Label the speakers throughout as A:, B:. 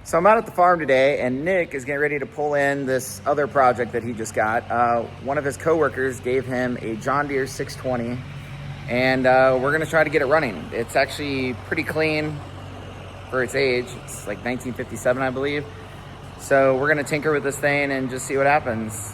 A: So I'm out at the farm today, and Nick is getting ready to pull in this other project that he just got. One of his coworkers gave him a John Deere 620, and we're gonna try to get it running. It's actually pretty clean for its age. It's like 1957, I believe. So we're gonna tinker with this thing and just see what happens.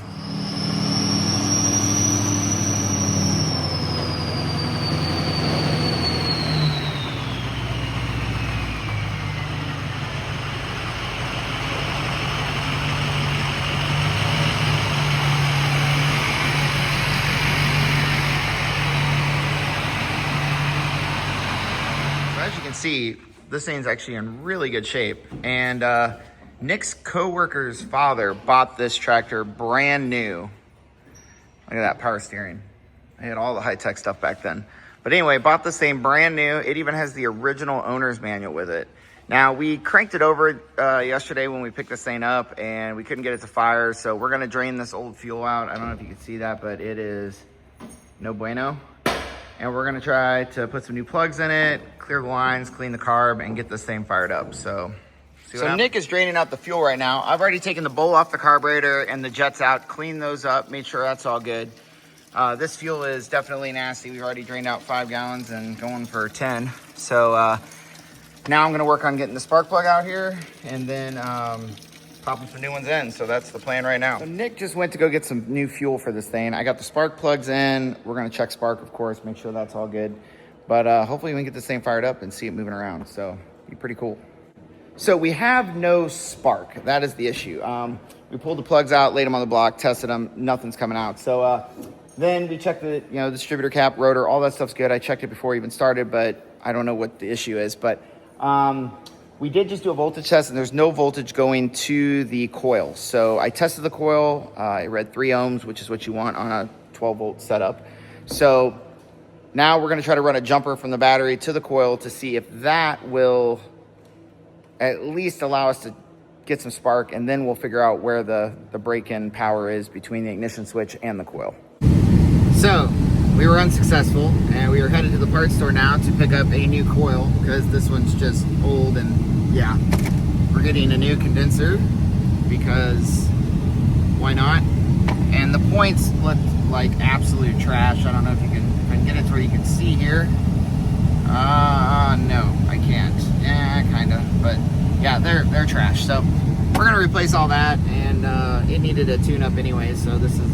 A: As you can see, this thing's actually in really good shape. And Nick's co-worker's father bought this tractor brand new. Look at that power steering. They had all the high-tech stuff back then. But anyway, bought this thing brand new. It even has the original owner's manual with it. Now, we cranked it over yesterday when we picked this thing up, and we couldn't get it to fire. So we're gonna drain this old fuel out. I don't know if you can see that, but it is no bueno. And we're gonna try to put some new plugs in it, clear the lines, clean the carb, and get this thing fired up. So Nick is draining out the fuel right now. I've already taken the bowl off the carburetor and the jets out, cleaned those up, made sure that's all good. This fuel is definitely nasty. We've already drained out 5 gallons and going for 10. So now I'm gonna work on getting the spark plug out here and then popping some new ones in. So that's the plan right now. So Nick just went to go get some new fuel for this thing. I got the spark plugs in. We're gonna check spark, of course, make sure that's all good. But hopefully we can get this thing fired up and see it moving around. So be pretty cool. So we have no spark. That is the issue. We pulled the plugs out, laid them on the block, tested them, nothing's coming out. So then we checked the distributor cap, rotor, all that stuff's good. I checked it before we even started, but I don't know what the issue is. But we did just do a voltage test, and there's no voltage going to the coil. So I tested the coil. It read 3 ohms, which is what you want on a 12-volt setup. So now we're going to try to run a jumper from the battery to the coil to see if that will at least allow us to get some spark, and then we'll figure out where the break-in power is between the ignition switch and the coil. So we were unsuccessful, and we are headed to the parts store now to pick up a new coil because this one's just old. And yeah, we're getting a new condenser because why not? And the points look like absolute trash. I don't know if I can get it to where you can see here. No, I can't. Yeah, kind of, but yeah, they're trash. So we're gonna replace all that, and it needed a tune-up anyway. So this is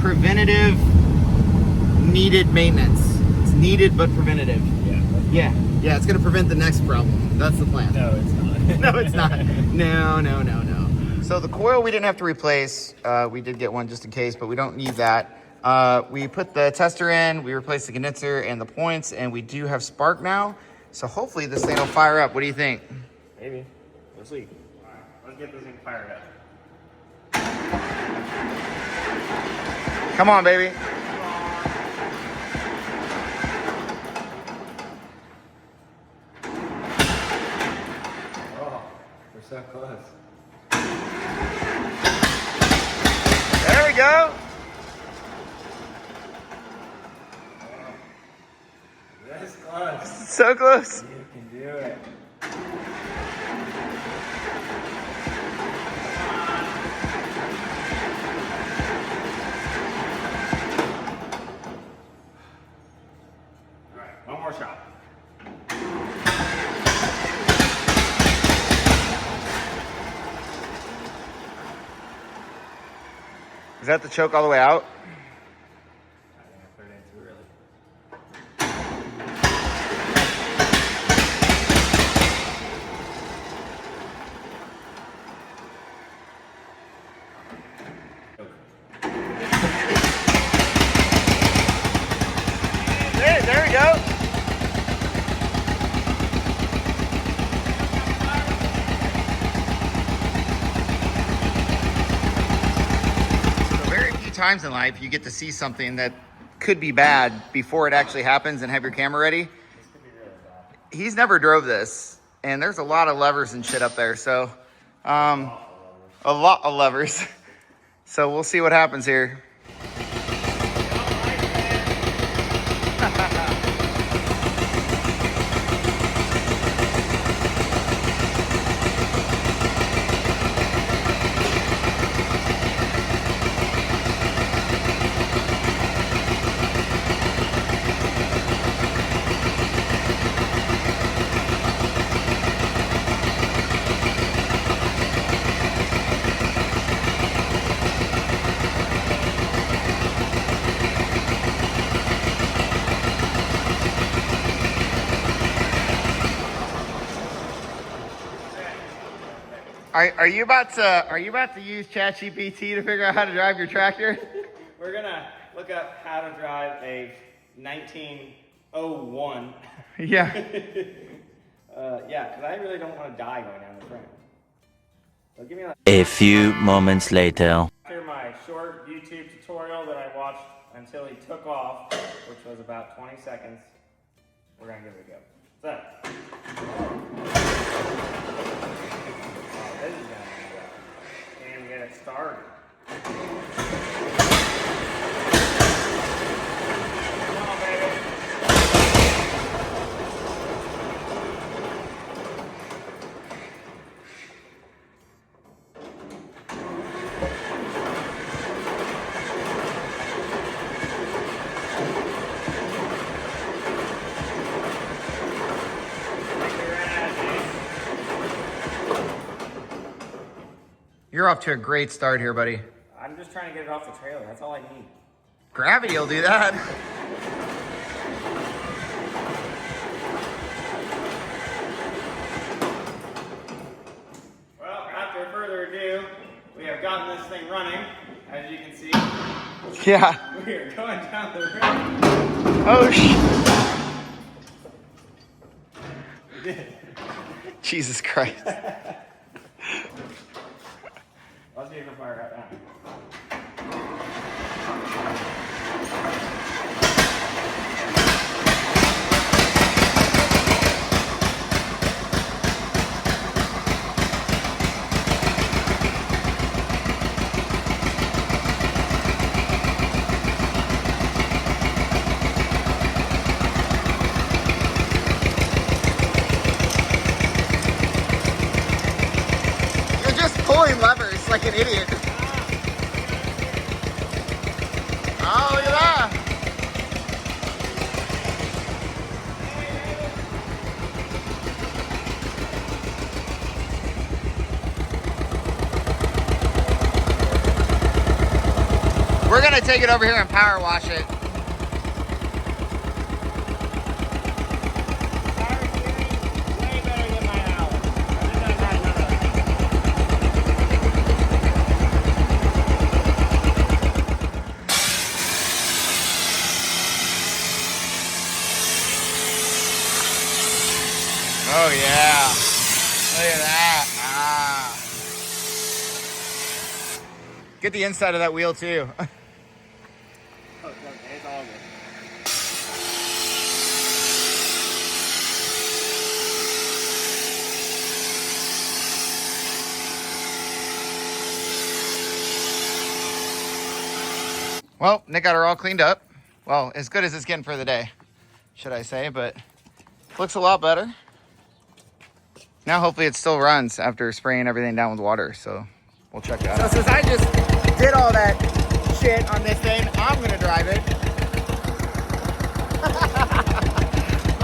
A: preventative needed maintenance. It's needed but preventative. Yeah, it's gonna prevent the next problem. That's the plan.
B: No, it's not.
A: No, it's not. No. So the coil we didn't have to replace. We did get one just in case, but we don't need that. We put the tester in, we replaced the condenser and the points, and we do have spark now. So hopefully this thing will fire up. What do you think?
B: Maybe. We'll see. All right, let's get this thing fired up.
A: Come on, baby.
B: Oh, we're so close.
A: There we go.
B: That's close.
A: So close.
B: You can do it. All right, one more shot.
A: Is that the choke all the way out?
B: I think I put it in too early.
A: There we go. So very few times in life you get to see something that could be bad before it actually happens and have your camera ready.
B: This could be really bad.
A: He's never drove this, and there's a lot of levers and shit up there. So a lot of levers. So we'll see what happens here. Are you about to use ChatGPT to figure out how to drive your tractor?
B: We're gonna look up how to drive a 1901.
A: Yeah.
B: Yeah, because I really don't want to die going down the front. So give me like
C: A few moments later.
B: after my short YouTube tutorial that I watched until he took off, which was about 20 seconds. We're gonna give it a go. So, this is gonna be good. Can't even get it started. Come on, baby.
A: You're off to a great start here, buddy.
B: I'm just trying to get it off the trailer. That's all I need.
A: Gravity will do that.
B: Well, after further ado, we have gotten this thing running. As you can see,
A: Yeah.
B: we are going down the road.
A: Oh, Jesus Christ.
B: Let's see if it'll fire right now.
A: You're just pulling levers like an idiot. Oh, look at that. We're gonna take it over here and power wash it.
B: Power steering, way better than my hour.
A: Oh yeah. Look at that. Ah. Get the inside of that wheel too.
B: Oh, it's okay. It's all good.
A: Well, Nick got her all cleaned up. Well, as good as it's getting for the day, should I say, but looks a lot better. Now hopefully it still runs after spraying everything down with water, so we'll check that out. So since I just did all that shit on this thing, I'm gonna drive it.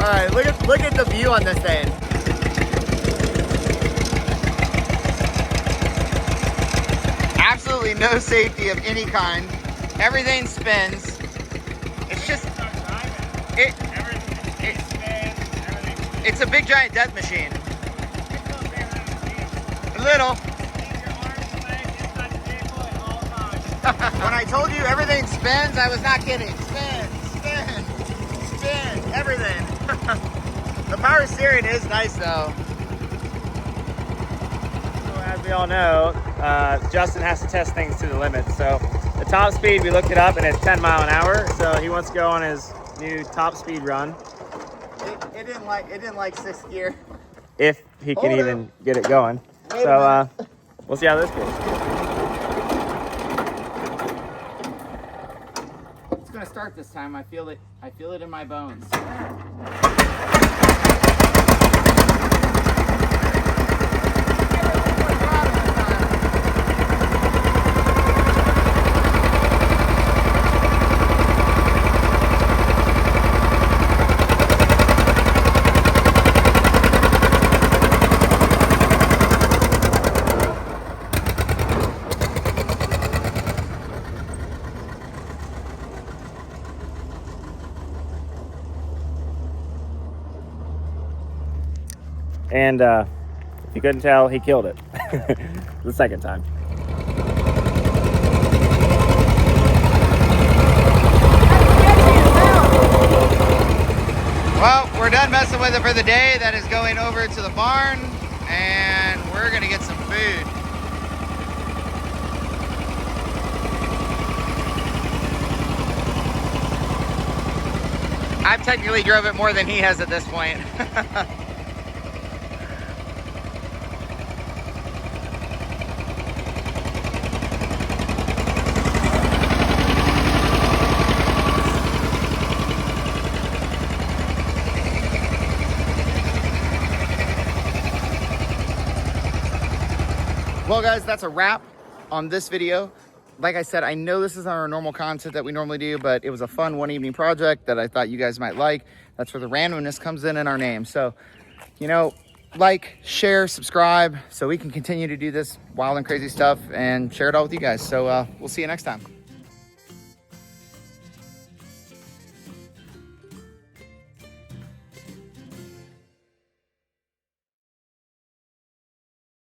A: All right, look at the view on this thing. Absolutely no safety of any kind. Everything spins. It's just it's a big giant death machine. A little. When I told you everything spins, I was not kidding. Spin, everything. The power steering is nice though.
B: So as we all know, Justin has to test things to the limit. So the top speed, we looked it up and it's 10 mile an hour. So he wants to go on his new top speed run.
A: It didn't like sixth gear.
B: If he can even get it going. So we'll see how this goes.
A: It's gonna start this time. I feel it in my bones.
B: And If you couldn't tell, he killed it the second time.
A: Well, we're done messing with it for the day. That is going over to the barn, and we're gonna get some food. I've technically drove it more than he has at this point. Well guys, that's a wrap on this video. Like I said, I know this isn't our normal content that we normally do, but it was a fun one evening project that I thought you guys might like. That's where the randomness comes in our name. So, you know, like, share, subscribe, so we can continue to do this wild and crazy stuff and share it all with you guys. So we'll see you next time.